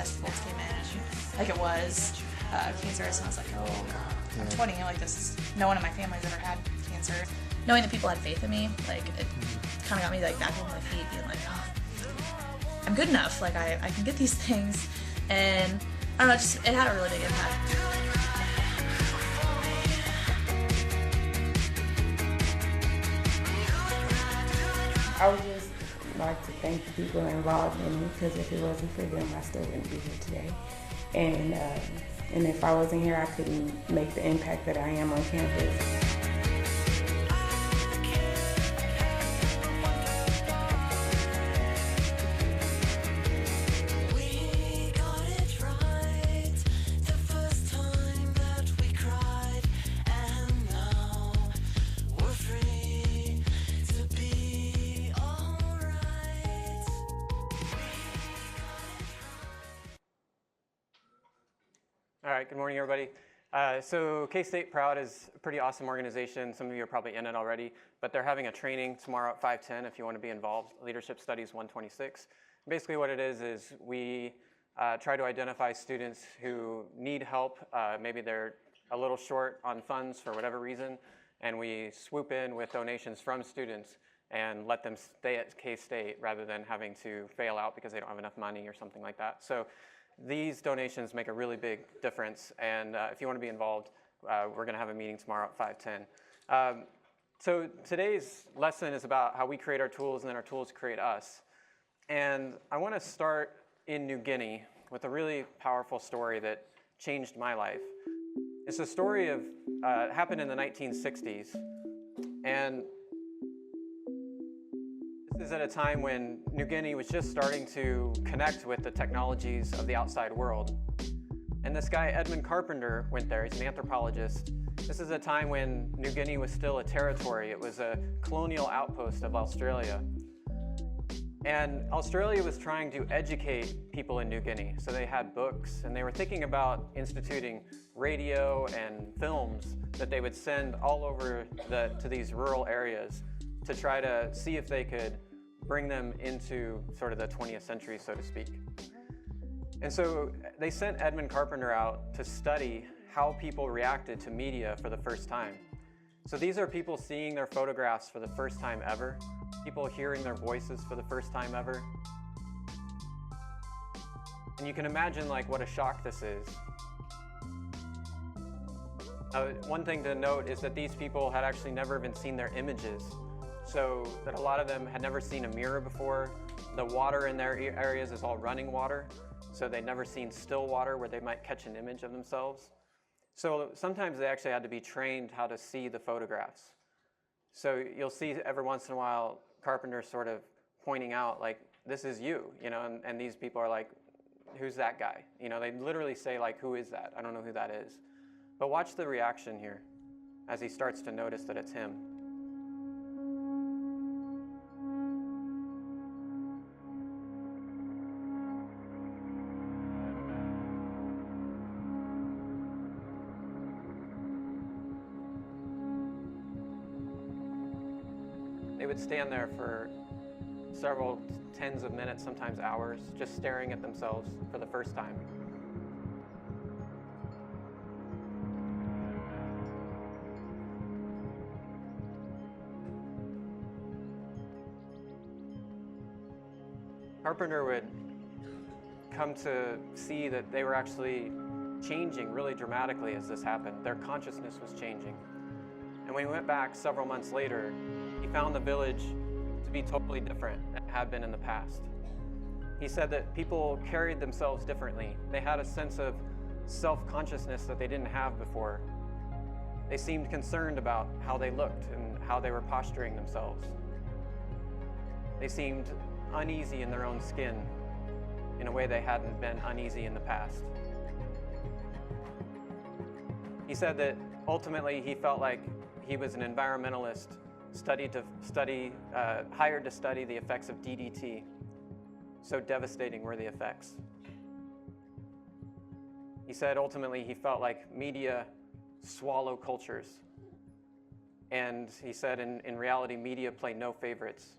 test results came in, like it was cancerous, and I was like, oh, I'm 20, like this is, no one in my family's ever had cancer. Knowing that people had faith in me, like it kind of got me like back on my feet, being like, oh, I'm good enough, like I can get these things, and I don't know, it had a really big impact. I would just like to thank the people involved in it, because if it wasn't for them, I still wouldn't be here today. And if I wasn't here, I couldn't make the impact that I am on campus. All right, good morning, everybody. So K-State Proud is a pretty awesome organization. Some of you are probably in it already, but they're having a training tomorrow at 5:10 if you want to be involved, Leadership Studies 126. Basically what it is we try to identify students who need help. Maybe they're a little short on funds for whatever reason, and we swoop in with donations from students and let them stay at K-State rather than having to fail out because they don't have enough money or something like that. So these donations make a really big difference, and if you want to be involved, we're going to have a meeting tomorrow at 5:10. So today's lesson is about how we create our tools and then our tools create us. And I want to start in New Guinea with a really powerful story that changed my life. It's a story of, it happened in the 1960s, and this is at a time when New Guinea was just starting to connect with the technologies of the outside world. And this guy, Edmund Carpenter, went there. He's an anthropologist. This is a time when New Guinea was still a territory. It was a colonial outpost of Australia. And Australia was trying to educate people in New Guinea. So they had books, and they were thinking about instituting radio and films that they would send all over to these rural areas to try to see if they could bring them into sort of the 20th century, so to speak. And so they sent Edmund Carpenter out to study how people reacted to media for the first time. So these are people seeing their photographs for the first time ever, people hearing their voices for the first time ever. And you can imagine like what a shock this is. One thing to note is that these people had actually never even seen their images. So that a lot of them had never seen a mirror before. The water in their areas is all running water, so they'd never seen still water where they might catch an image of themselves. So sometimes they actually had to be trained how to see the photographs. So you'll see every once in a while Carpenter sort of pointing out like, this is you, and these people are like, who's that guy? They literally say like, who is that? I don't know who that is. But watch the reaction here as he starts to notice that it's him. They would stand there for several tens of minutes, sometimes hours, just staring at themselves for the first time. Carpenter would come to see that they were actually changing really dramatically as this happened. Their consciousness was changing. And when he went back several months later, he found the village to be totally different than it had been in the past. He said that people carried themselves differently. They had a sense of self-consciousness that they didn't have before. They seemed concerned about how they looked and how they were posturing themselves. They seemed uneasy in their own skin in a way they hadn't been uneasy in the past. He said that ultimately he felt like he was an environmentalist hired to study the effects of DDT. So devastating were the effects. He said ultimately he felt like media swallow cultures. And he said in reality, media play no favorites.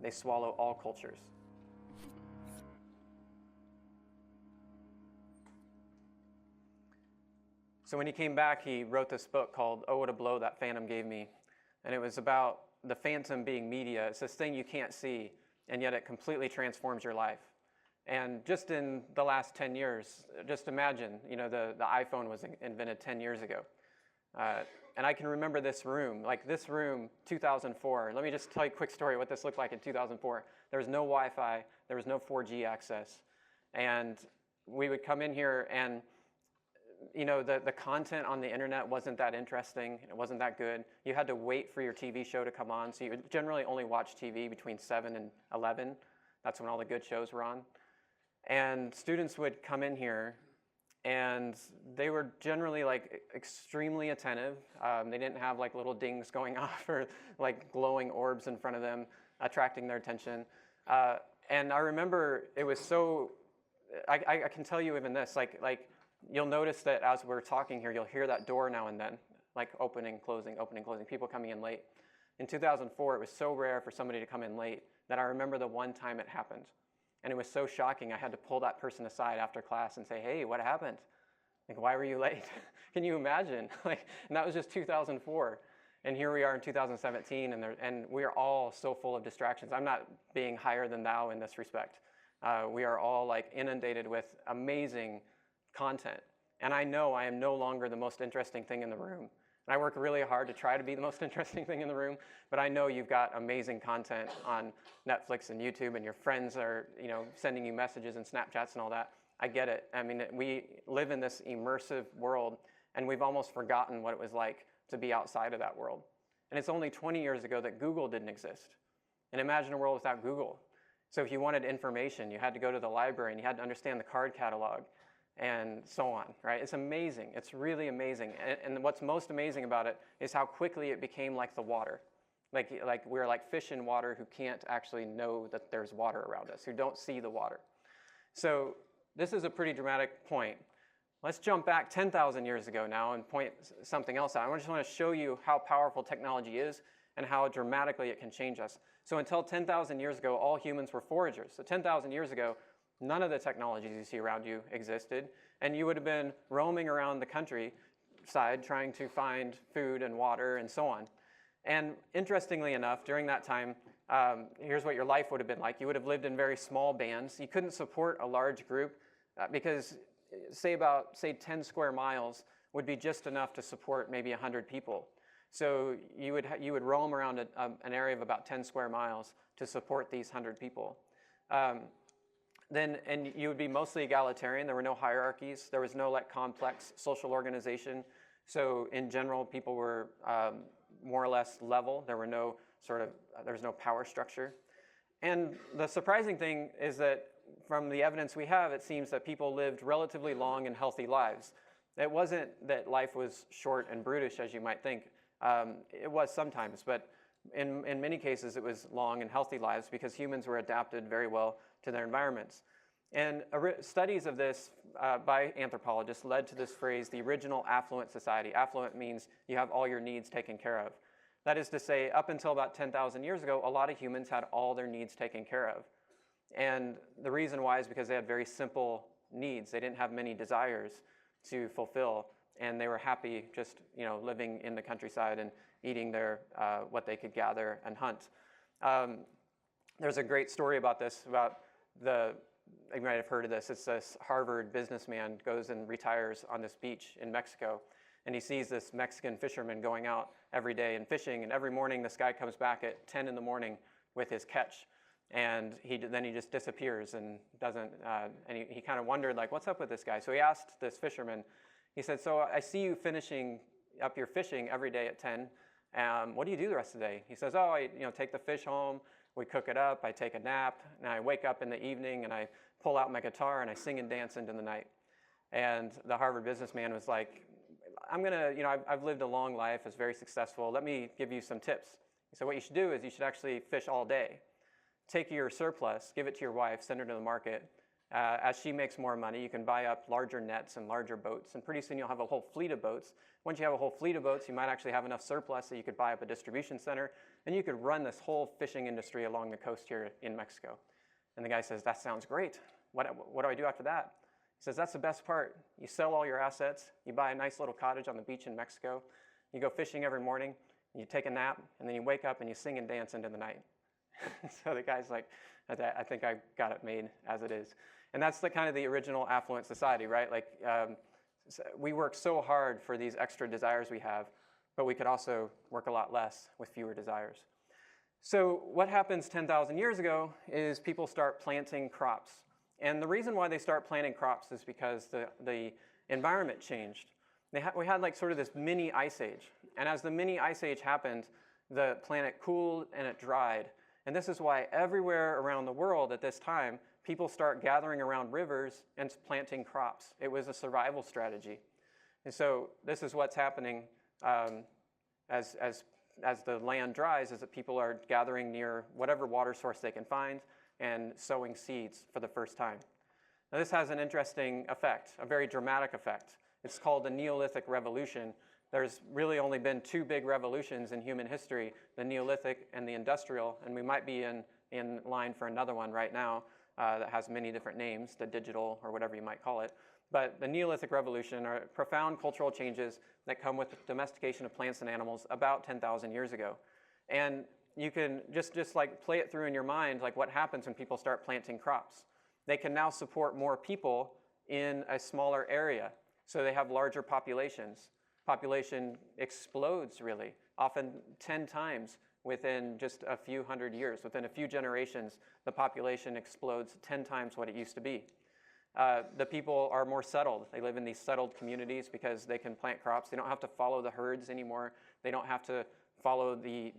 They swallow all cultures. So when he came back, he wrote this book called Oh, What a Blow That Phantom Gave Me. And it was about the phantom being media. It's this thing you can't see, and yet it completely transforms your life. And just in the last 10 years, just imagine, the iPhone was invented 10 years ago. And I can remember this room, 2004. Let me just tell you a quick story what this looked like in 2004. There was no Wi-Fi, there was no 4G access. And we would come in here and, the content on the internet wasn't that interesting, it wasn't that good. You had to wait for your TV show to come on, so you would generally only watch TV between 7 and 11. That's when all the good shows were on. And students would come in here, and they were generally extremely attentive. They didn't have little dings going off or glowing orbs in front of them, attracting their attention. And I remember it was so, I can tell you even this, you'll notice that as we're talking here, you'll hear that door now and then, opening, closing, people coming in late. In 2004, it was so rare for somebody to come in late that I remember the one time it happened. And it was so shocking, I had to pull that person aside after class and say, hey, what happened? Why were you late? Can you imagine? And that was just 2004. And here we are in 2017, and we are all so full of distractions. I'm not being higher than thou in this respect. We are all inundated with amazing content. And I know I am no longer the most interesting thing in the room. And I work really hard to try to be the most interesting thing in the room, but I know you've got amazing content on Netflix and YouTube, and your friends are, sending you messages and Snapchats and all that. I get it. I mean, we live in this immersive world, and we've almost forgotten what it was like to be outside of that world. And it's only 20 years ago that Google didn't exist. And imagine a world without Google. So if you wanted information, you had to go to the library, and you had to understand the card catalog, and so on, right? It's amazing. It's really amazing. And what's most amazing about it is how quickly it became like the water. We're like fish in water who can't actually know that there's water around us, who don't see the water. So this is a pretty dramatic point. Let's jump back 10,000 years ago now and point something else out. I just want to show you how powerful technology is and how dramatically it can change us. So until 10,000 years ago, all humans were foragers. So 10,000 years ago, none of the technologies you see around you existed, and you would have been roaming around the countryside trying to find food and water and so on. And interestingly enough, during that time, here's what your life would have been like. You would have lived in very small bands. You couldn't support a large group because say 10 square miles would be just enough to support maybe 100 people. So you would roam around an area of about 10 square miles to support these 100 people. And you would be mostly egalitarian. There were no hierarchies. There was no complex social organization. So in general, people were more or less level. There was no power structure. And the surprising thing is that from the evidence we have, it seems that people lived relatively long and healthy lives. It wasn't that life was short and brutish, as you might think. It was sometimes, but in many cases, it was long and healthy lives because humans were adapted very well to their environments. And studies of this by anthropologists led to this phrase, the original affluent society. Affluent means you have all your needs taken care of. That is to say, up until about 10,000 years ago, a lot of humans had all their needs taken care of. And the reason why is because they had very simple needs. They didn't have many desires to fulfill, and they were happy just living in the countryside and eating their what they could gather and hunt. There's a great story about this, you might have heard of this. It's this Harvard businessman goes and retires on this beach in Mexico, and he sees this Mexican fisherman going out every day and fishing, and every morning this guy comes back at 10 in the morning with his catch, and then he just disappears and doesn't, and he kind of wondered, what's up with this guy? So he asked this fisherman, he said, so I see you finishing up your fishing every day at 10. What do you do the rest of the day? He says, I take the fish home, we cook it up, I take a nap, and I wake up in the evening and I pull out my guitar and I sing and dance into the night. And the Harvard businessman was like, I've lived a long life, it's very successful, let me give you some tips. He said, what you should do is you should actually fish all day. Take your surplus, give it to your wife, send her to the market. As she makes more money, you can buy up larger nets and larger boats, and pretty soon you'll have a whole fleet of boats. Once you have a whole fleet of boats, you might actually have enough surplus that you could buy up a distribution center, and you could run this whole fishing industry along the coast here in Mexico. And the guy says, that sounds great. What do I do after that? He says, that's the best part. You sell all your assets, you buy a nice little cottage on the beach in Mexico, you go fishing every morning, you take a nap, and then you wake up and you sing and dance into the night. So the guy's like, I think I got it made as it is. And that's the kind of the original affluent society, right? Like we work so hard for these extra desires we have, but we could also work a lot less with fewer desires. So what happens 10,000 years ago is people start planting crops. And the reason why they start planting crops is because the environment changed. We had like sort of this mini ice age. And as the mini ice age happened, the planet cooled and it dried. And this is why everywhere around the world at this time, people start gathering around rivers and planting crops. It was a survival strategy. And so this is what's happening as the land dries, is that people are gathering near whatever water source they can find and sowing seeds for the first time. Now this has an interesting effect, a very dramatic effect. It's called the Neolithic Revolution. There's really only been two big revolutions in human history, the Neolithic and the Industrial, and we might be in line for another one right now that has many different names, the digital or whatever you might call it. But the Neolithic Revolution are profound cultural changes that come with the domestication of plants and animals about 10,000 years ago. And you can just like play it through in your mind, like what happens when people start planting crops. They can now support more people in a smaller area, so they have larger populations. Population explodes really, often 10 times within just a few hundred years. Within a few generations, the population explodes 10 times what it used to be. The people are more settled. They live in these settled communities because they can plant crops. They don't have to follow the herds anymore. They don't have to follow the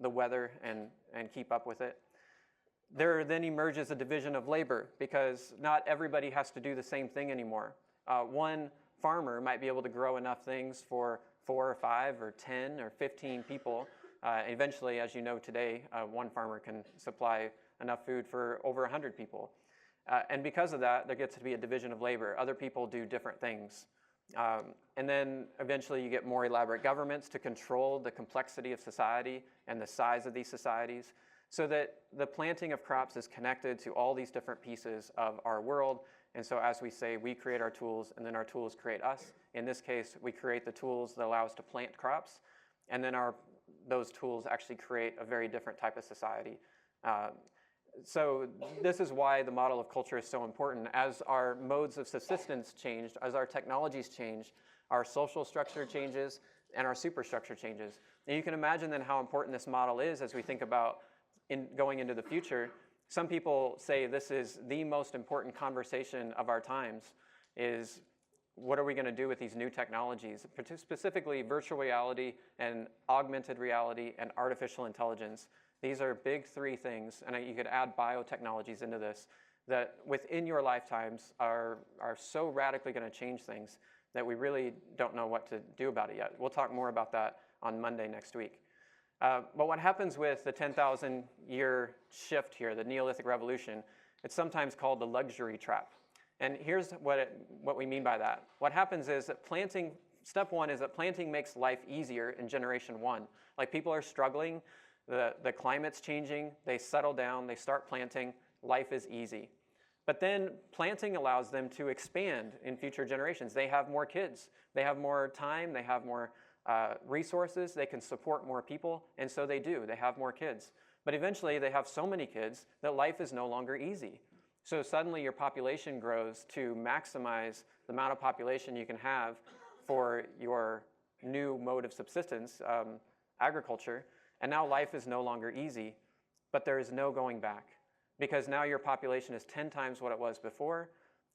weather and keep up with it. There then emerges a division of labor because not everybody has to do the same thing anymore. One farmer might be able to grow enough things for 4 or 5 or 10 or 15 people. Eventually, as you know today, one farmer can supply enough food for over 100 people. And because of that, there gets to be a division of labor. Other people do different things. And then eventually you get more elaborate governments to control the complexity of society and the size of these societies, so that the planting of crops is connected to all these different pieces of our world. And so as we say, we create our tools and then our tools create us. In this case, we create the tools that allow us to plant crops, and then those tools actually create a very different type of society. So this is why the model of culture is so important. As our modes of subsistence changed, as our technologies change, our social structure changes and our superstructure changes. And you can imagine then how important this model is as we think about going into the future. Some people say this is the most important conversation of our times, is what are we going to do with these new technologies, specifically virtual reality and augmented reality and artificial intelligence. These are big 3 things, and you could add biotechnologies into this, that within your lifetimes are so radically going to change things that we really don't know what to do about it yet. We'll talk more about that on Monday next week. But what happens with the 10,000-year shift here, the Neolithic Revolution, it's sometimes called the luxury trap. And here's what we mean by that. What happens is that step 1 is that planting makes life easier in generation 1. Like people are struggling, the climate's changing, they settle down, they start planting, life is easy. But then planting allows them to expand in future generations. They have more kids, they have more time, they have more resources, they can support more people, and so they do. They have more kids. But eventually they have so many kids that life is no longer easy. So suddenly your population grows to maximize the amount of population you can have for your new mode of subsistence, agriculture, and now life is no longer easy, but there is no going back, because now your population is 10 times what it was before,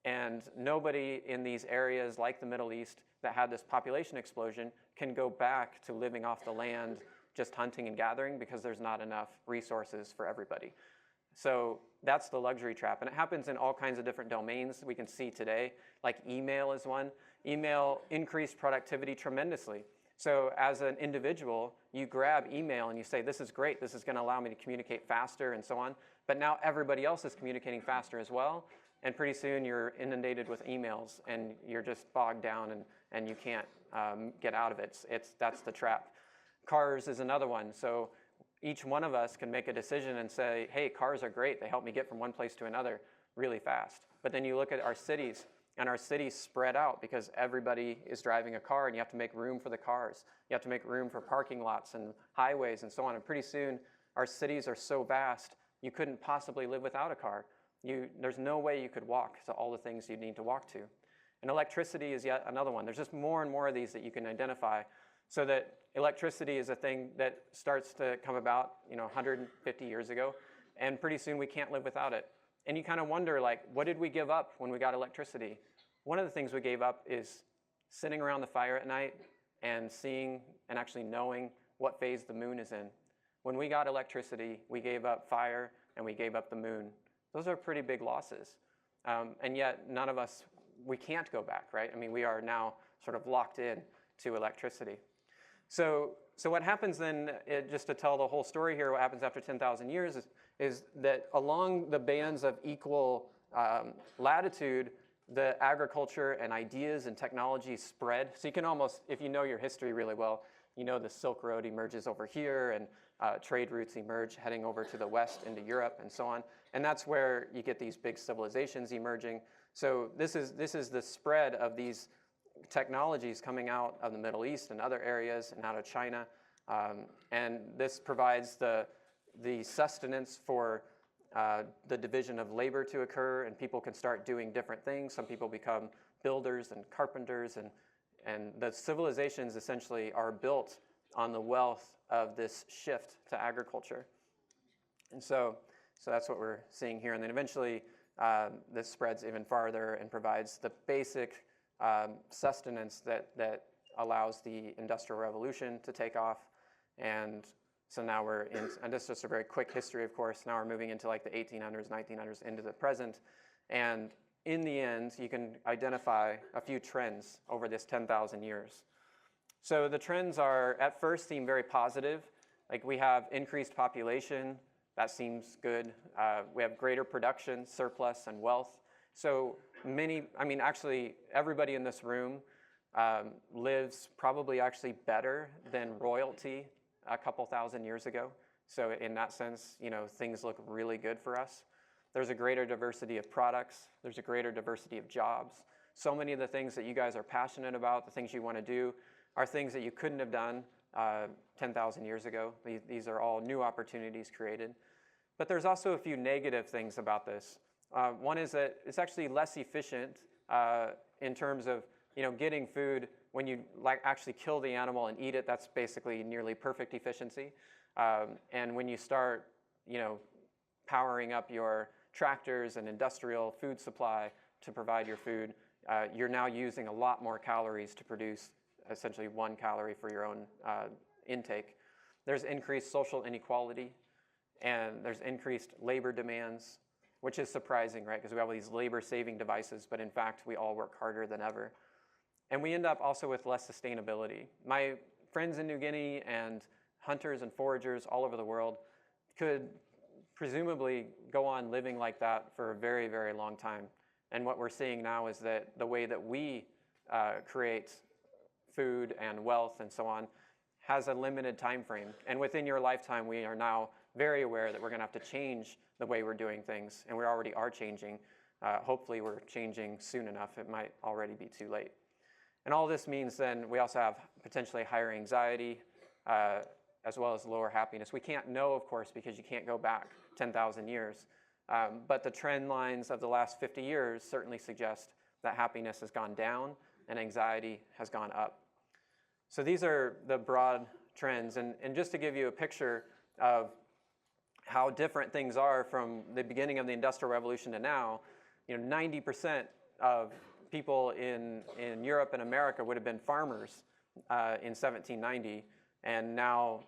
and nobody in these areas like the Middle East that had this population explosion can go back to living off the land, just hunting and gathering, because there's not enough resources for everybody. So that's the luxury trap, and it happens in all kinds of different domains we can see today, like email is one. Email increased productivity tremendously. So as an individual, you grab email and you say, this is great, this is going to allow me to communicate faster and so on, but now everybody else is communicating faster as well, and pretty soon you're inundated with emails and you're just bogged down and you can't get out of it. That's the trap. Cars is another one. So each one of us can make a decision and say, hey, cars are great. They help me get from one place to another really fast. But then you look at our cities, and our cities spread out because everybody is driving a car, and you have to make room for the cars. You have to make room for parking lots and highways and so on. And pretty soon, our cities are so vast, you couldn't possibly live without a car. There's no way you could walk to all the things you need to walk to. And electricity is yet another one. There's just more and more of these that you can identify. So that electricity is a thing that starts to come about, 150 years ago, and pretty soon we can't live without it. And you kind of wonder, like, what did we give up when we got electricity? One of the things we gave up is sitting around the fire at night and seeing and actually knowing what phase the moon is in. When we got electricity, we gave up fire and we gave up the moon. Those are pretty big losses. And yet none of us, we can't go back, right? I mean, we are now sort of locked in to electricity. So what happens then, just to tell the whole story here, what happens after 10,000 years is that along the bands of equal latitude, the agriculture and ideas and technology spread. So you can almost, if you know your history really well, you know the Silk Road emerges over here, and trade routes emerge heading over to the west into Europe and so on. And that's where you get these big civilizations emerging. So this is the spread of these technologies coming out of the Middle East and other areas and out of China. And this provides the sustenance for the division of labor to occur, and people can start doing different things. Some people become builders and carpenters, and the civilizations essentially are built on the wealth of this shift to agriculture. And so that's what we're seeing here. And then eventually this spreads even farther and provides the basic sustenance that allows the Industrial Revolution to take off. And so now we're in, and this is just a very quick history, of course. Now we're moving into like the 1800s, 1900s, into the present. And in the end, you can identify a few trends over this 10,000 years. So the trends at first seem very positive. Like we have increased population. That seems good. We have greater production, surplus, and wealth. So actually everybody in this room lives probably actually better than royalty a couple thousand years ago. So in that sense, things look really good for us. There's a greater diversity of products. There's a greater diversity of jobs. So many of the things that you guys are passionate about, the things you want to do, are things that you couldn't have done 10,000 years ago. These are all new opportunities created. But there's also a few negative things about this. One is that it's actually less efficient in terms of getting food. When you actually kill the animal and eat it, that's basically nearly perfect efficiency. And when you start powering up your tractors and industrial food supply to provide your food, you're now using a lot more calories to produce essentially 1 calorie for your own intake. There's increased social inequality, and there's increased labor demands, which is surprising, right? Because we have all these labor-saving devices, but in fact, we all work harder than ever. And we end up also with less sustainability. My friends in New Guinea and hunters and foragers all over the world could presumably go on living like that for a very, very long time. And what we're seeing now is that the way that we create food and wealth and so on has a limited time frame. And within your lifetime, we are now very aware that we're going to have to change the way we're doing things, and we already are changing. Hopefully we're changing soon enough. It might already be too late. And all this means then we also have potentially higher anxiety as well as lower happiness. We can't know, of course, because you can't go back 10,000 years. But the trend lines of the last 50 years certainly suggest that happiness has gone down and anxiety has gone up. So these are the broad trends. And just to give you a picture of how different things are from the beginning of the Industrial Revolution to now, 90% of people in Europe and America would have been farmers in 1790, and now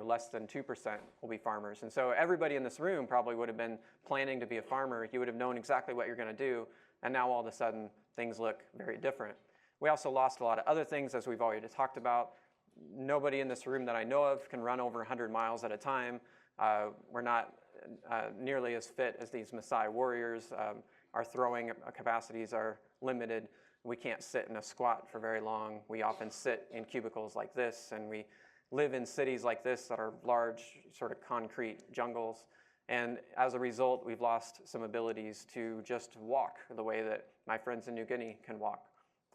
less than 2% will be farmers. And so everybody in this room probably would have been planning to be a farmer. You would have known exactly what you're going to do, and now all of a sudden things look very different. We also lost a lot of other things, as we've already talked about. Nobody in this room that I know of can run over 100 miles at a time. We're not nearly as fit as these Maasai warriors. Our throwing capacities are limited. We can't sit in a squat for very long. We often sit in cubicles like this, and we live in cities like this that are large, sort of concrete jungles. And as a result, we've lost some abilities to just walk the way that my friends in New Guinea can walk.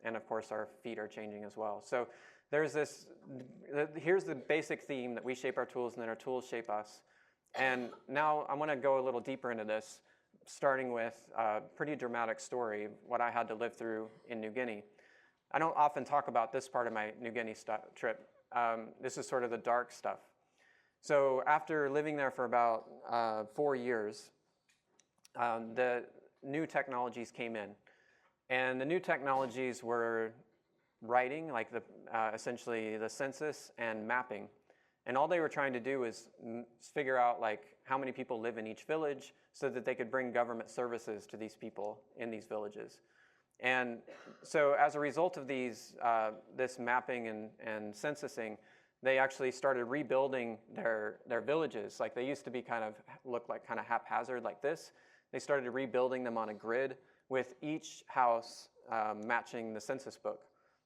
And of course, our feet are changing as well. So there's this, here's the basic theme, that we shape our tools and then our tools shape us. And now I want to go a little deeper into this, starting with a pretty dramatic story, what I had to live through in New Guinea. I don't often talk about this part of my New Guinea trip. This is sort of the dark stuff. So after living there for about 4 years, the new technologies came in. And the new technologies were writing, like essentially the census and mapping. And all they were trying to do was figure out like how many people live in each village so that they could bring government services to these people in these villages. And so as a result of these, this mapping and censusing, they actually started rebuilding their villages. Like they used to be look like kind of haphazard like this. They started rebuilding them on a grid with each house matching the census book.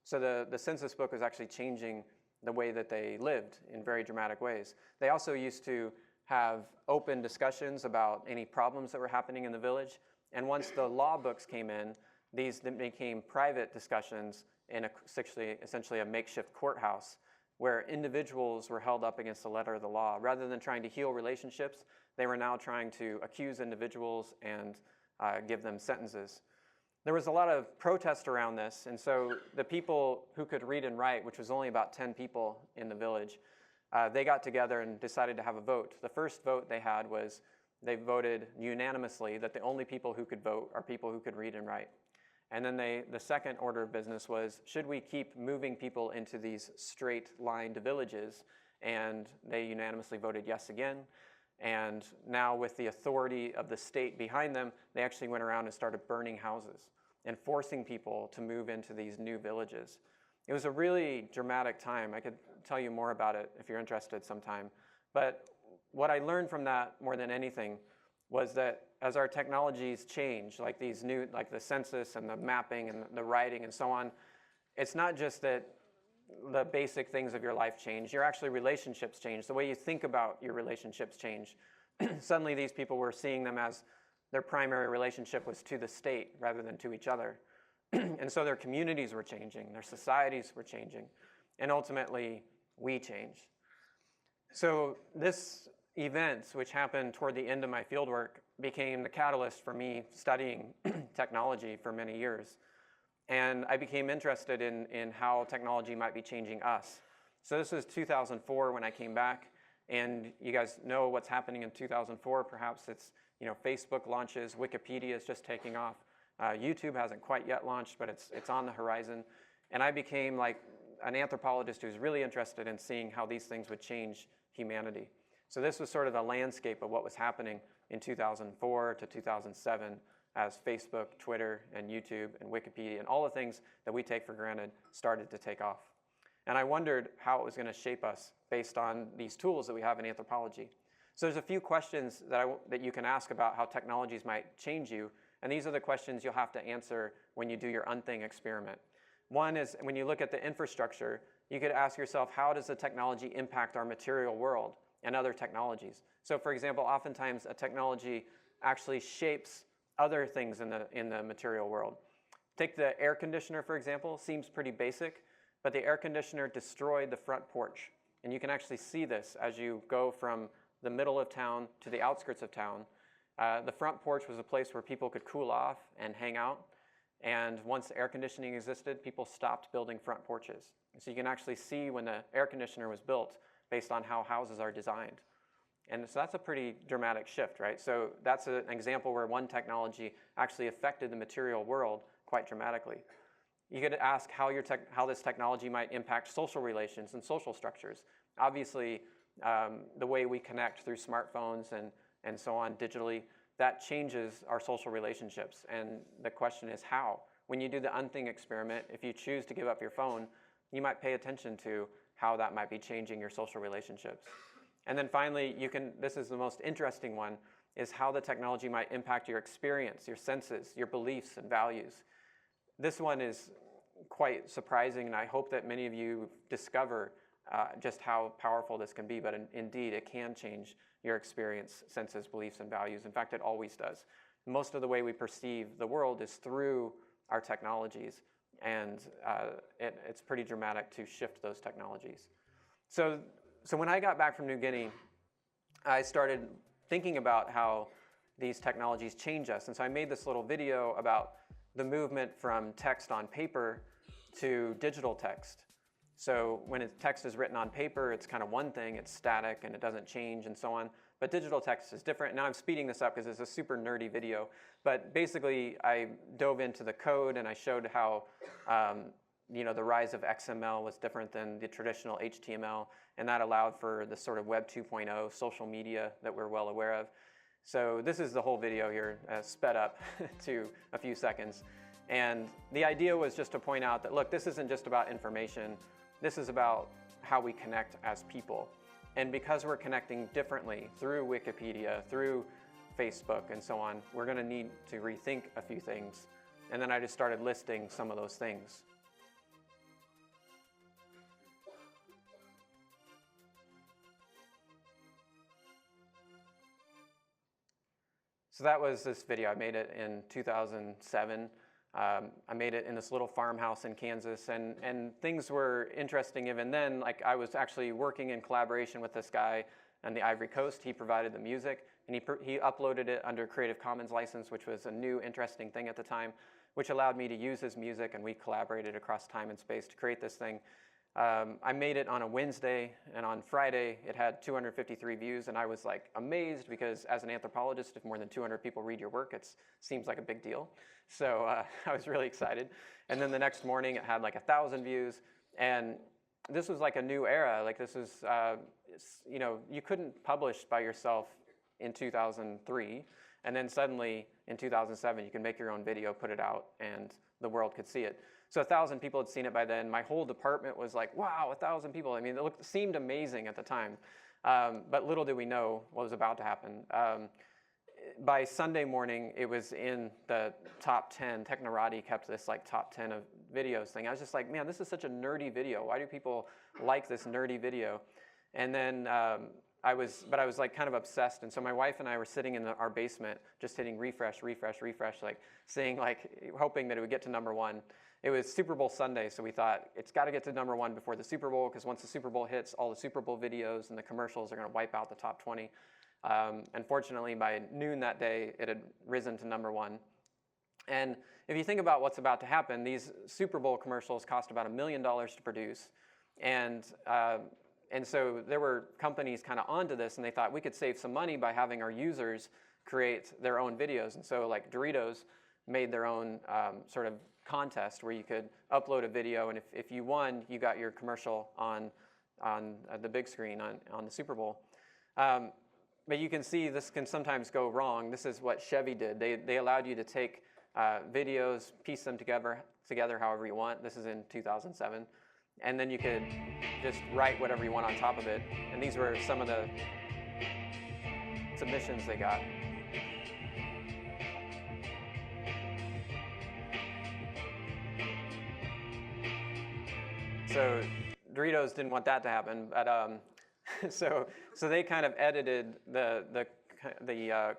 So the census book was actually changing the way that they lived in very dramatic ways. They also used to have open discussions about any problems that were happening in the village. And once the law books came in, these became private discussions in essentially a makeshift courthouse where individuals were held up against the letter of the law. Rather than trying to heal relationships, they were now trying to accuse individuals and give them sentences. There was a lot of protest around this, and so the people who could read and write, which was only about 10 people in the village, they got together and decided to have a vote. The first vote they had was they voted unanimously that the only people who could vote are people who could read and write. And then the second order of business was, should we keep moving people into these straight-lined villages? And they unanimously voted yes again. And now with the authority of the state behind them, they actually went around and started burning houses and forcing people to move into these new villages. It was a really dramatic time. I could tell you more about it if you're interested sometime. But what I learned from that more than anything was that as our technologies change, like these new, like the census and the mapping and the writing and so on, it's not just that the basic things of your life change, your actually relationships change. The way you think about your relationships change. Suddenly these people were seeing them as their primary relationship was to the state rather than to each other. And so their communities were changing, their societies were changing, and ultimately we changed. So this event, which happened toward the end of my fieldwork, became the catalyst for me studying technology for many years. And I became interested in how technology might be changing us. So this was 2004 when I came back, and you guys know what's happening in 2004. Perhaps it's, Facebook launches, Wikipedia is just taking off. YouTube hasn't quite yet launched, but it's on the horizon. And I became like an anthropologist who's really interested in seeing how these things would change humanity. So this was sort of the landscape of what was happening in 2004 to 2007 as Facebook, Twitter, and YouTube, and Wikipedia, and all the things that we take for granted started to take off. And I wondered how it was going to shape us based on these tools that we have in anthropology. So there's a few questions that you can ask about how technologies might change you, and these are the questions you'll have to answer when you do your Unthing experiment. One is, when you look at the infrastructure, you could ask yourself, how does the technology impact our material world and other technologies? So for example, oftentimes a technology actually shapes other things in the material world. Take the air conditioner, for example. Seems pretty basic, but the air conditioner destroyed the front porch. And you can actually see this as you go from the middle of town to the outskirts of town. The front porch was a place where people could cool off and hang out. And once air conditioning existed, people stopped building front porches. So you can actually see when the air conditioner was built based on how houses are designed. And so that's a pretty dramatic shift, right? So that's an example where one technology actually affected the material world quite dramatically. You could ask how this technology might impact social relations and social structures. Obviously, the way we connect through smartphones and so on digitally, that changes our social relationships. And the question is how? When you do the Unthing experiment, if you choose to give up your phone, you might pay attention to how that might be changing your social relationships. And then finally, this is the most interesting one, is how the technology might impact your experience, your senses, your beliefs and values. This one is quite surprising, and I hope that many of you discover just how powerful this can be, but indeed it can change your experience, senses, beliefs, and values. In fact, it always does. Most of the way we perceive the world is through our technologies, and it's pretty dramatic to shift those technologies. So when I got back from New Guinea, I started thinking about how these technologies change us. And so I made this little video about the movement from text on paper to digital text. So when text is written on paper, it's kind of one thing, it's static and it doesn't change and so on. But digital text is different. Now I'm speeding this up because it's a super nerdy video. But basically, I dove into the code and I showed how the rise of XML was different than the traditional HTML, and that allowed for the sort of Web 2.0 social media that we're well aware of. So this is the whole video here, sped up to a few seconds. And the idea was just to point out that, look, this isn't just about information. This is about how we connect as people. And because we're connecting differently through Wikipedia, through Facebook, and so on, we're going to need to rethink a few things. And then I just started listing some of those things. So that was this video. I made it in 2007. I made it in this little farmhouse in Kansas, and things were interesting even then. Like, I was actually working in collaboration with this guy on the Ivory Coast. He provided the music, and he uploaded it under Creative Commons license, which was a new, interesting thing at the time, which allowed me to use his music, and we collaborated across time and space to create this thing. I made it on a Wednesday, and on Friday it had 253 views, and I was like amazed because as an anthropologist, if more than 200 people read your work, it seems like a big deal. So I was really excited. And then the next morning it had like 1,000 views, and this was like a new era. Like, this is, you couldn't publish by yourself in 2003, and then suddenly in 2007 you can make your own video, put it out, and the world could see it. So 1,000 people had seen it by then. My whole department was like, wow, 1,000 people. I mean, it seemed amazing at the time. But little did we know what was about to happen. By Sunday morning, it was in the top 10. Technorati kept this like top 10 of videos thing. I was just like, man, this is such a nerdy video. Why do people like this nerdy video? And then I was like kind of obsessed. And so my wife and I were sitting in our basement, just hitting refresh, refresh, refresh, like saying, like, hoping that it would get to #1. It was Super Bowl Sunday, so we thought it's got to get to #1 before the Super Bowl, because once the Super Bowl hits, all the Super Bowl videos and the commercials are going to wipe out the top 20. Unfortunately, by noon that day, it had risen to #1. And if you think about what's about to happen, these Super Bowl commercials cost about $1 million to produce. And so there were companies kind of onto this, and they thought we could save some money by having our users create their own videos. And so, like, Doritos made their own sort of contest where you could upload a video, and if you won, you got your commercial on the big screen on the Super Bowl. But you can see this can sometimes go wrong. This is what Chevy did. They allowed you to take videos, piece them together however you want. This is in 2007. And then you could just write whatever you want on top of it. And these were some of the submissions they got. So Doritos didn't want that to happen, but so they kind of edited the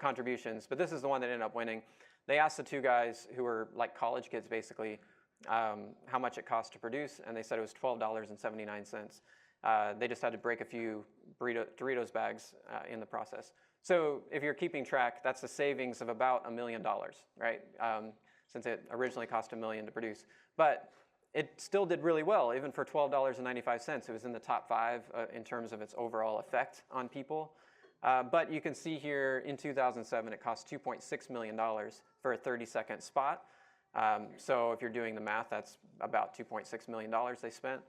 contributions. But this is the one that ended up winning. They asked the two guys who were like college kids, basically, how much it cost to produce, and they said it was $12.79. They just had to break a few Doritos bags in the process. So if you're keeping track, that's a savings of about $1 million, right? Since it originally cost $1 million to produce. But it still did really well, even for $12.95. It was in the top 5 in terms of its overall effect on people. But you can see here in 2007, it cost $2.6 million for a 30-second spot. So if you're doing the math, that's about $2.6 million they spent.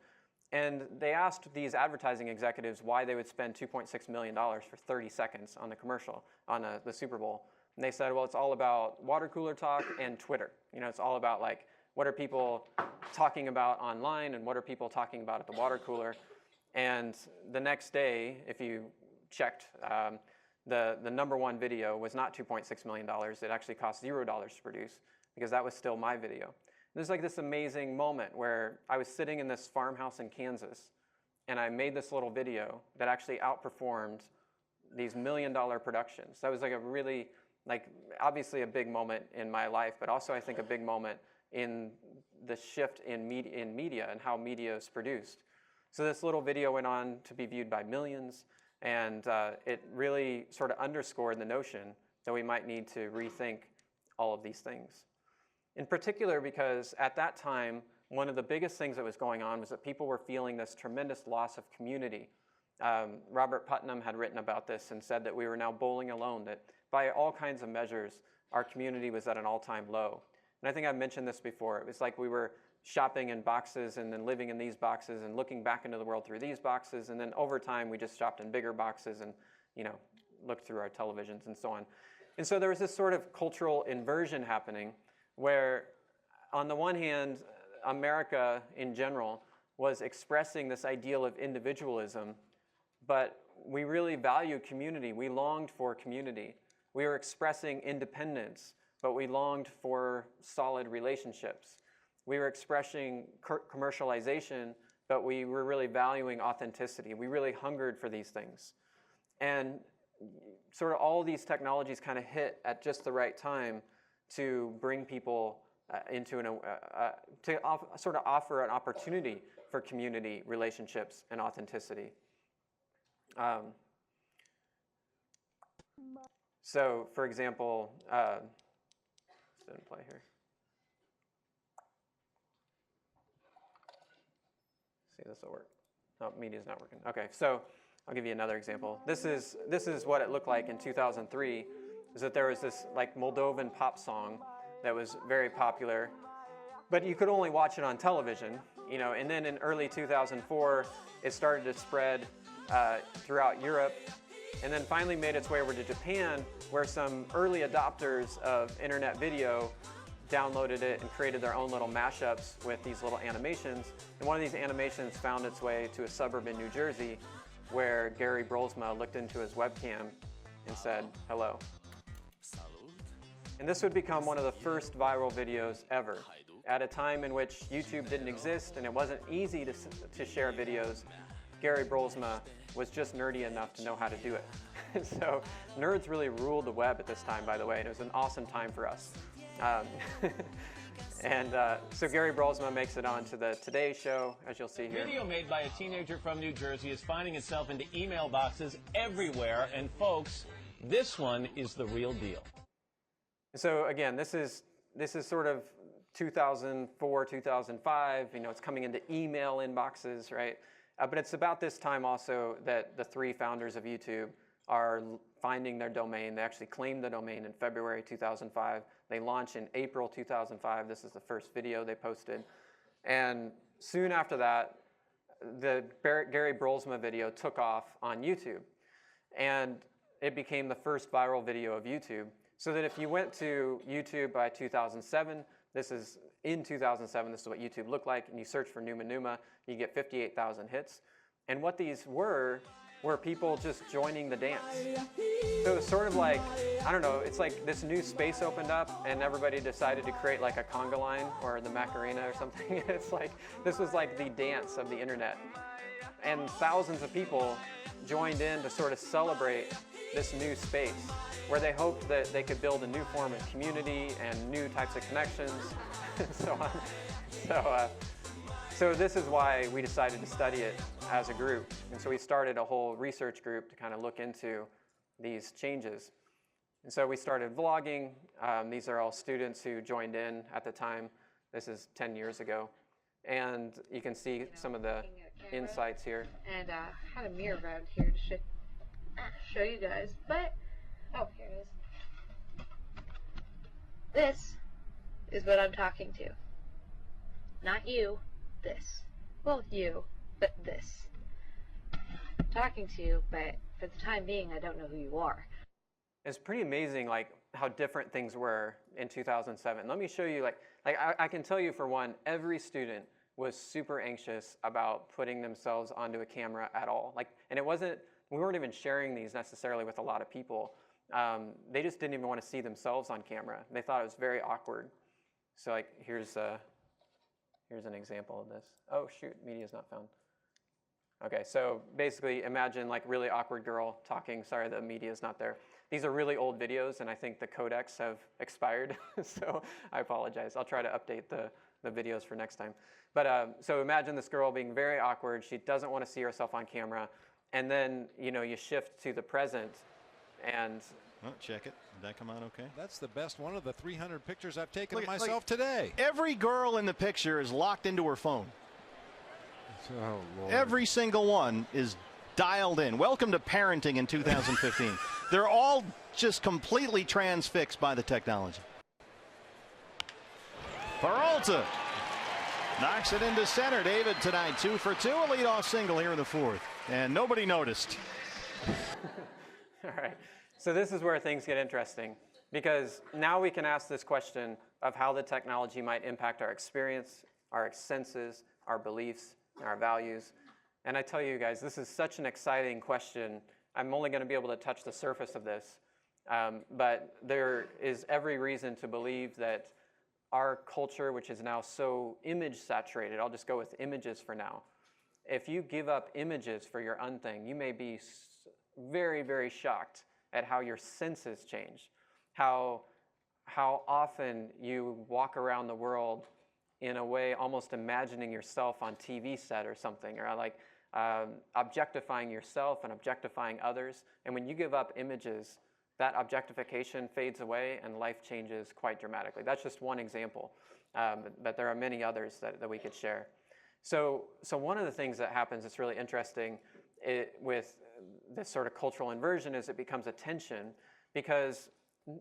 And they asked these advertising executives why they would spend $2.6 million for 30 seconds on the commercial, on the Super Bowl. And they said, well, it's all about water cooler talk and Twitter. You know, it's all about, like, what are people talking about online and what are people talking about at the water cooler? And the next day, if you checked, the #1 video was not $2.6 million. It actually cost $0 to produce, because that was still my video. There's like this amazing moment where I was sitting in this farmhouse in Kansas, and I made this little video that actually outperformed these $1 million productions. That was like a really, like, obviously a big moment in my life, but also I think a big moment in the shift in media and how media is produced. So this little video went on to be viewed by millions, and it really sort of underscored the notion that we might need to rethink all of these things. In particular, because at that time, one of the biggest things that was going on was that people were feeling this tremendous loss of community. Robert Putnam had written about this and said that we were now bowling alone, that by all kinds of measures, our community was at an all-time low. And I think I've mentioned this before. It was like we were shopping in boxes and then living in these boxes and looking back into the world through these boxes. And then over time, we just shopped in bigger boxes and, you know, looked through our televisions and so on. And so there was this sort of cultural inversion happening where, on the one hand, America in general was expressing this ideal of individualism, but we really valued community. We longed for community. We were expressing independence, but we longed for solid relationships. We were expressing commercialization, but we were really valuing authenticity. We really hungered for these things. And sort of all these technologies kind of hit at just the right time to bring people into sort of offer an opportunity for community, relationships, and authenticity. So, for example, this didn't play here. See, this will work. Oh, media's not working. Okay, so I'll give you another example. This is what it looked like in 2003. Is that there was this like Moldovan pop song that was very popular, but you could only watch it on television, you know. And then in early 2004, it started to spread throughout Europe, and then finally made its way over to Japan, where some early adopters of internet video downloaded it and created their own little mashups with these little animations. And one of these animations found its way to a suburb in New Jersey where Gary Brolsma looked into his webcam and said, "Hello." And this would become one of the first viral videos ever. At a time in which YouTube didn't exist and it wasn't easy to share videos, Gary Brolsma was just nerdy enough to know how to do it. So nerds really ruled the web at this time, by the way, and it was an awesome time for us. So Gary Brolsma makes it onto the Today Show, as you'll see here. Video made by a teenager from New Jersey is finding itself into email boxes everywhere, and folks, this one is the real deal. So again, this is sort of 2004, 2005. You know, it's coming into email inboxes, right? But it's about this time also that the three founders of YouTube are finding their domain. They actually claimed the domain in February 2005. They launched in April 2005. This is the first video they posted. And soon after that, the Gary Brolsma video took off on YouTube. And it became the first viral video of YouTube. So that if you went to YouTube by 2007, this is what YouTube looked like, and you search for Numa Numa, you get 58,000 hits. And what these were people just joining the dance. So it was sort of like, I don't know, it's like this new space opened up and everybody decided to create like a conga line or the Macarena or something. It's like, this was like the dance of the internet. And thousands of people joined in to sort of celebrate this new space where they hoped that they could build a new form of community and new types of connections and so on. So this is why we decided to study it as a group. And so we started a whole research group to kind of look into these changes. And so we started vlogging. These are all students who joined in at the time. This is 10 years ago. And you can see some of the insights here. And I had a mirror around here to show you guys, but, oh, here it is. This is what I'm talking to. Not you, this. Well, you, but this. I'm talking to you, but for the time being, I don't know who you are. It's pretty amazing, like, how different things were in 2007. Let me show you, I can tell you, for one, every student was super anxious about putting themselves onto a camera at all. And we weren't even sharing these necessarily with a lot of people. They just didn't even want to see themselves on camera. They thought it was very awkward. So here's an example of this. Oh shoot, media's not found. Okay, so basically imagine like really awkward girl talking. Sorry, the media is not there. These are really old videos, and I think the codecs have expired, so I apologize. I'll try to update the videos for next time. But so imagine this girl being very awkward. She doesn't want to see herself on camera, and then you shift to the present, and check it. Did that come out okay? That's the best one of the 300 pictures I've taken of myself today. Every girl in the picture is locked into her phone. Oh, Lord. Every single one is dialed in. Welcome to parenting in 2015. They're all just completely transfixed by the technology. Peralta knocks it into center. David tonight 2 for 2, a leadoff single here in the fourth, and nobody noticed. all right. So this is where things get interesting, because now we can ask this question of how the technology might impact our experience, our senses, our beliefs, and our values. And I tell you guys, this is such an exciting question. I'm only going to be able to touch the surface of this, but there is every reason to believe that our culture, which is now so image saturated, I'll just go with images for now. If you give up images for your unthing, you may be very, very shocked at how your senses change, how often you walk around the world in a way almost imagining yourself on TV set or something, or like objectifying yourself and objectifying others. And when you give up images, that objectification fades away and life changes quite dramatically. That's just one example, but there are many others that we could share. So one of the things that happens that's really interesting with this sort of cultural inversion is it becomes a tension, because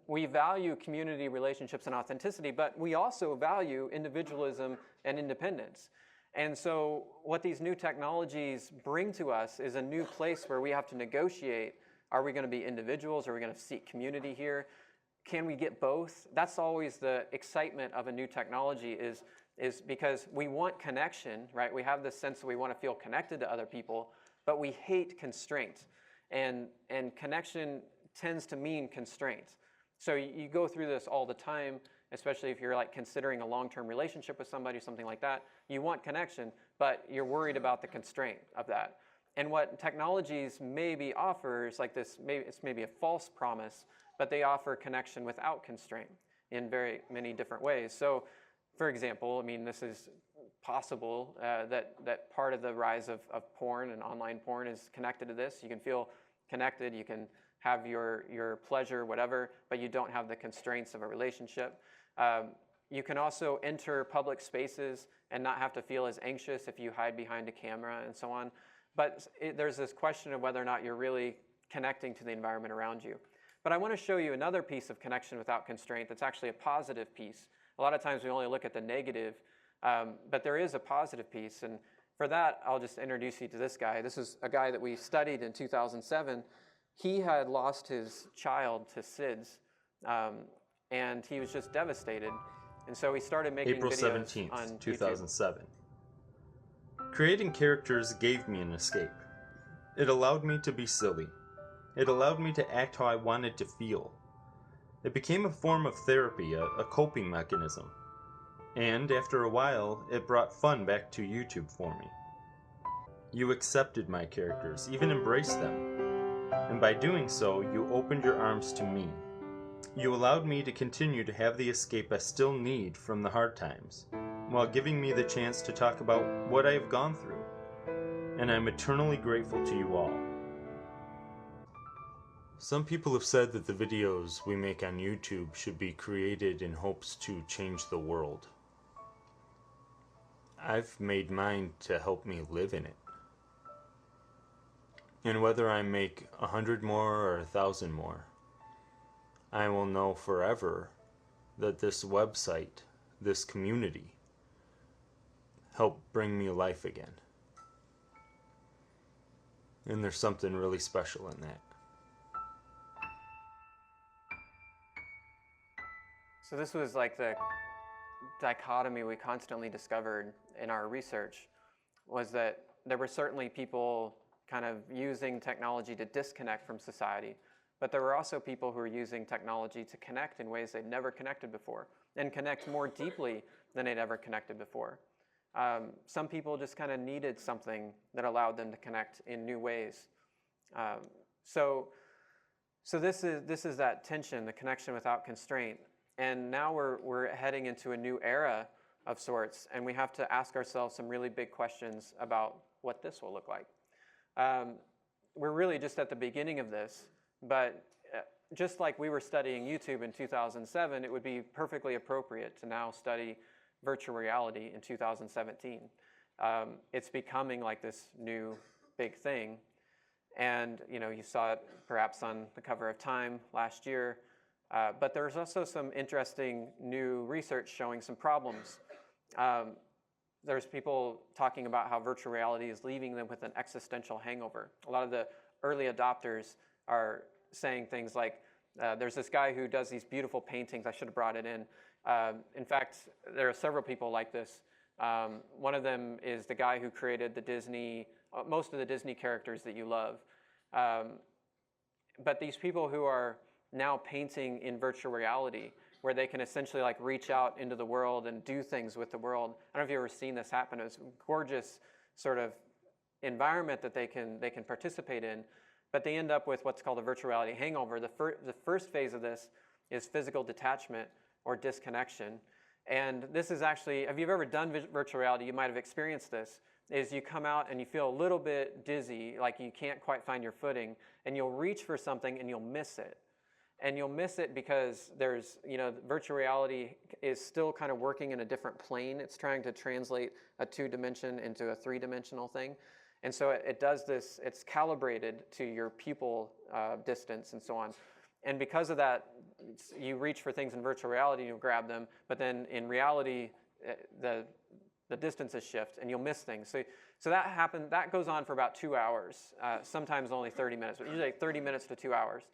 we value community relationships and authenticity, but we also value individualism and independence. And so what these new technologies bring to us is a new place where we have to negotiate. Are we going to be individuals? Are we going to seek community here? Can we get both? That's always the excitement of a new technology, is because we want connection, right? We have this sense that we want to feel connected to other people, but we hate constraint. And connection tends to mean constraint. So you go through this all the time, especially if you're like considering a long-term relationship with somebody, something like that. You want connection, but you're worried about the constraint of that. And what technologies maybe offers, like this, it's maybe a false promise, but they offer connection without constraint in very many different ways. So, for example, I mean, this is possible that part of the rise of porn and online porn is connected to this. You can feel connected, you can have your pleasure, whatever, but you don't have the constraints of a relationship. You can also enter public spaces and not have to feel as anxious if you hide behind a camera and so on. But there's this question of whether or not you're really connecting to the environment around you. But I want to show you another piece of connection without constraint that's actually a positive piece. A lot of times we only look at the negative, but there is a positive piece. And for that, I'll just introduce you to this guy. This is a guy that we studied in 2007. He had lost his child to SIDS, and he was just devastated. And so he started making April videos 17th, on 2007. Creating characters gave me an escape. It allowed me to be silly. It allowed me to act how I wanted to feel. It became a form of therapy, a coping mechanism. And after a while, it brought fun back to YouTube for me. You accepted my characters, even embraced them. And by doing so, you opened your arms to me. You allowed me to continue to have the escape I still need from the hard times, while giving me the chance to talk about what I have gone through. And I'm eternally grateful to you all. Some people have said that the videos we make on YouTube should be created in hopes to change the world. I've made mine to help me live in it. And whether I make 100 more or 1,000 more, I will know forever that this website, this community, helped bring me life again. And there's something really special in that. So this was like the dichotomy we constantly discovered in our research, was that there were certainly people kind of using technology to disconnect from society, but there were also people who were using technology to connect in ways they'd never connected before, and connect more deeply than they'd ever connected before. Some people just kind of needed something that allowed them to connect in new ways. So this is that tension, the connection without constraint. And now we're heading into a new era of sorts, and we have to ask ourselves some really big questions about what this will look like. We're really just at the beginning of this, but just like we were studying YouTube in 2007, it would be perfectly appropriate to now study virtual reality in 2017. It's becoming like this new big thing. And you saw it perhaps on the cover of Time last year. But there's also some interesting new research showing some problems. There's people talking about how virtual reality is leaving them with an existential hangover. A lot of the early adopters are saying things like, there's this guy who does these beautiful paintings. I should have brought it in. In fact, there are several people like this. One of them is the guy who created most of the Disney characters that you love. But these people who are now painting in virtual reality, where they can essentially like reach out into the world and do things with the world. I don't know if you've ever seen this happen. It's a gorgeous sort of environment that they can participate in, but they end up with what's called a virtual reality hangover. The first phase of this is physical detachment or disconnection. And this is actually, if you've ever done virtual reality, you might have experienced this, is you come out and you feel a little bit dizzy, like you can't quite find your footing, and you'll reach for something and you'll miss it. And you'll miss it because there's, virtual reality is still kind of working in a different plane. It's trying to translate a 2-dimension into a 3-dimensional thing. And so it does this, it's calibrated to your pupil distance and so on. And because of that, you reach for things in virtual reality, you'll grab them, but then in reality, the distances shift and you'll miss things. So that goes on for about 2 hours, sometimes only 30 minutes, but usually like 30 minutes to 2 hours.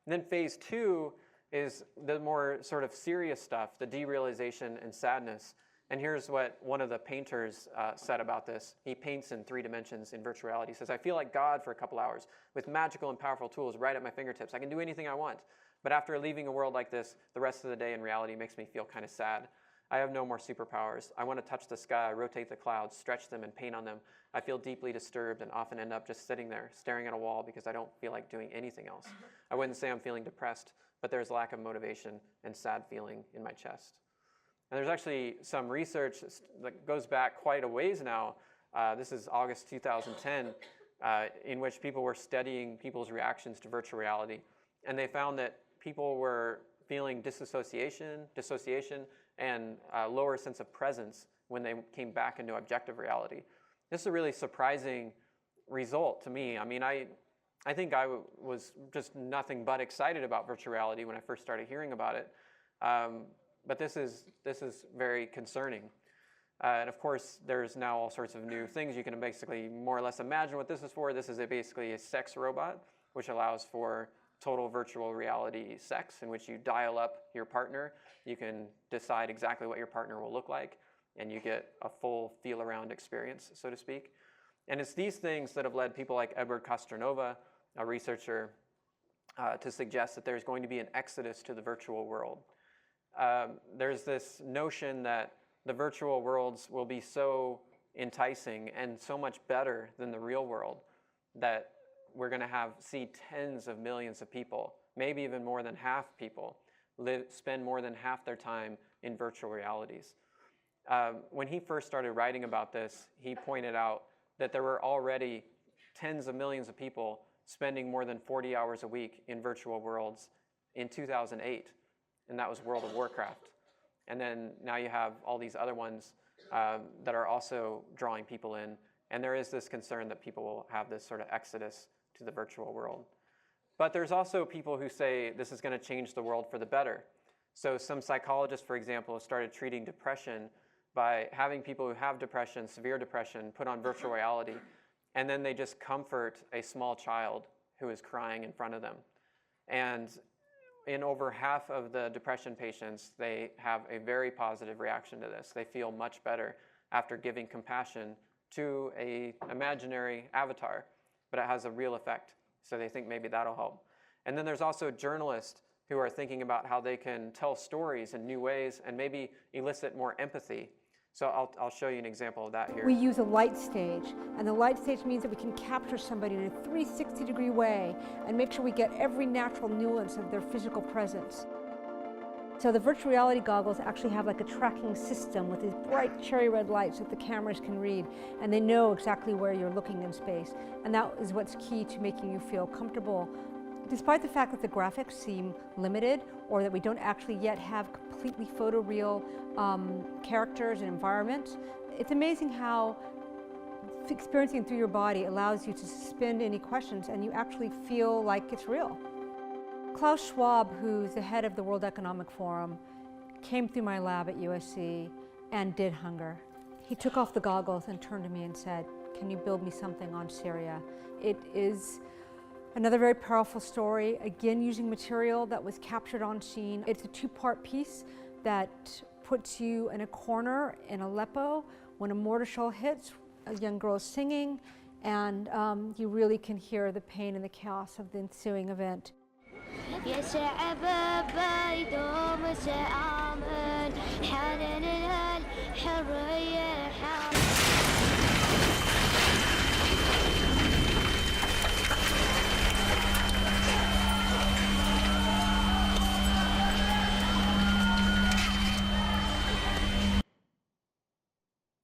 And then phase 2 is the more sort of serious stuff, the derealization and sadness. And here's what one of the painters said about this. He paints in 3 dimensions in virtual reality. He says, I feel like God for a couple hours with magical and powerful tools right at my fingertips. I can do anything I want. But after leaving a world like this, the rest of the day in reality makes me feel kind of sad. I have no more superpowers. I want to touch the sky, rotate the clouds, stretch them, and paint on them. I feel deeply disturbed and often end up just sitting there, staring at a wall because I don't feel like doing anything else. I wouldn't say I'm feeling depressed, but there's lack of motivation and sad feeling in my chest. And there's actually some research that goes back quite a ways now. This is August 2010, in which people were studying people's reactions to virtual reality. And they found that people were feeling dissociation, and a lower sense of presence when they came back into objective reality. This is a really surprising result to me. I mean, I think I was just nothing but excited about virtual reality when I first started hearing about it. But this is very concerning. And of course, there's now all sorts of new things. You can basically more or less imagine what this is for. This is basically a sex robot, which allows for total virtual reality sex, in which you dial up your partner. You can decide exactly what your partner will look like, and you get a full feel-around experience, so to speak. And it's these things that have led people like Edward Castronova, a researcher, to suggest that there's going to be an exodus to the virtual world. There's this notion that the virtual worlds will be so enticing and so much better than the real world that we're going to see tens of millions of people, maybe even more than half people, spend more than half their time in virtual realities. When he first started writing about this, he pointed out that there were already tens of millions of people spending more than 40 hours a week in virtual worlds in 2008, and that was World of Warcraft. And then now you have all these other ones that are also drawing people in, and there is this concern that people will have this sort of exodus to the virtual world. But there's also people who say this is going to change the world for the better. So some psychologists, for example, have started treating depression by having people who have depression, severe depression, put on virtual reality, and then they just comfort a small child who is crying in front of them. And in over half of the depression patients, they have a very positive reaction to this. They feel much better after giving compassion to an imaginary avatar, but it has a real effect. So they think maybe that'll help. And then there's also journalists who are thinking about how they can tell stories in new ways and maybe elicit more empathy. So I'll show you an example of that here. We use a light stage, and the light stage means that we can capture somebody in a 360-degree way and make sure we get every natural nuance of their physical presence. So the virtual reality goggles actually have like a tracking system with these bright cherry red lights that the cameras can read, and they know exactly where you're looking in space. And that is what's key to making you feel comfortable. Despite the fact that the graphics seem limited, or that we don't actually yet have completely photoreal characters and environments, it's amazing how experiencing through your body allows you to suspend any questions and you actually feel like it's real. Klaus Schwab, who's the head of the World Economic Forum, came through my lab at USC and did hunger. He took off the goggles and turned to me and said, "Can you build me something on Syria?" It is another very powerful story, again using material that was captured on scene. It's a two-part piece that puts you in a corner in Aleppo when a mortar shell hits, a young girl is singing, and you really can hear the pain and the chaos of the ensuing event.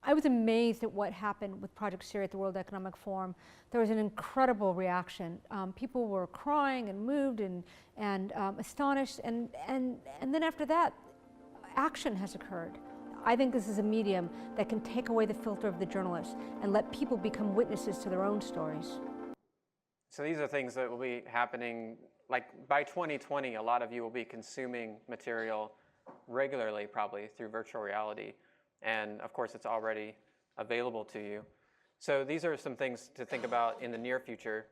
I was amazed at what happened with Project Syria at the World Economic Forum. There was an incredible reaction. People were crying and moved and astonished, and then after that, action has occurred. I think this is a medium that can take away the filter of the journalist and let people become witnesses to their own stories. So these are things that will be happening, like by 2020, a lot of you will be consuming material regularly, probably through virtual reality. And of course, it's already available to you. So these are some things to think about in the near future.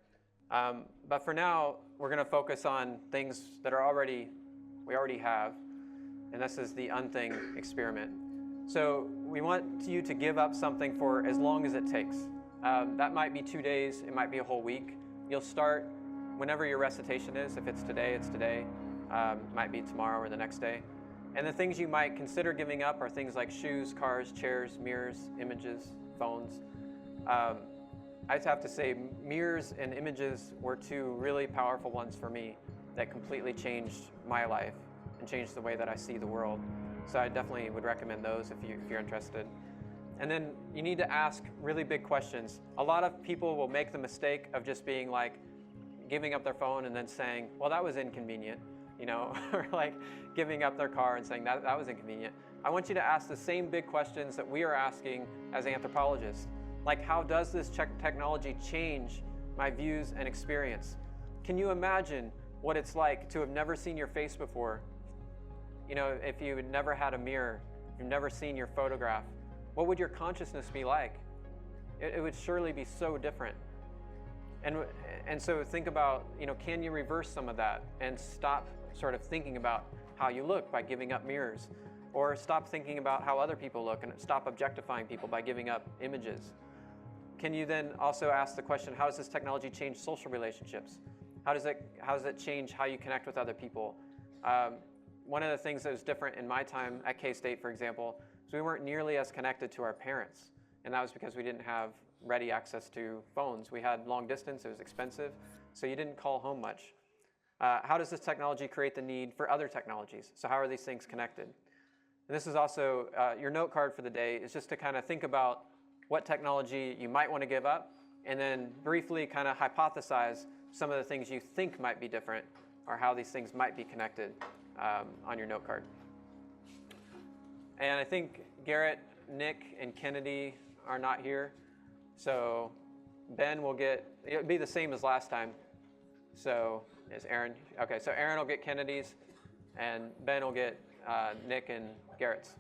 But for now, we're going to focus on things that we already have. And this is the Unthing experiment. So we want you to give up something for as long as it takes. That might be 2 days. It might be a whole week. You'll start whenever your recitation is. If it's today, it's today. It might be tomorrow or the next day. And the things you might consider giving up are things like shoes, cars, chairs, mirrors, images, phones. I just have to say, mirrors and images were two really powerful ones for me that completely changed my life and changed the way that I see the world. So I definitely would recommend those if you're interested. And then you need to ask really big questions. A lot of people will make the mistake of just being like, giving up their phone and then saying, well, that was inconvenient. You know, or like giving up their car and saying that was inconvenient. I want you to ask the same big questions that we are asking as anthropologists. Like, how does this technology change my views and experience? Can you imagine what it's like to have never seen your face before? You know, if you had never had a mirror, you've never seen your photograph, what would your consciousness be like? It would surely be so different. And so think about, you know, can you reverse some of that and stop sort of thinking about how you look by giving up mirrors, or stop thinking about how other people look and stop objectifying people by giving up images? Can you then also ask the question, how does this technology change social relationships? How does it change how you connect with other people? One of the things that was different in my time at K-State, for example, is we weren't nearly as connected to our parents. And that was because we didn't have ready access to phones. We had long distance, it was expensive, so you didn't call home much. How does this technology create the need for other technologies? So how are these things connected? And this is also your note card for the day, is just to kind of think about what technology you might want to give up, and then briefly kind of hypothesize some of the things you think might be different, or how these things might be connected on your note card. And I think Garrett, Nick, and Kennedy are not here. So Ben will it'll be the same as last time. So is Aaron, okay, so Aaron will get Kennedy's, and Ben will get Nick and Garrett's.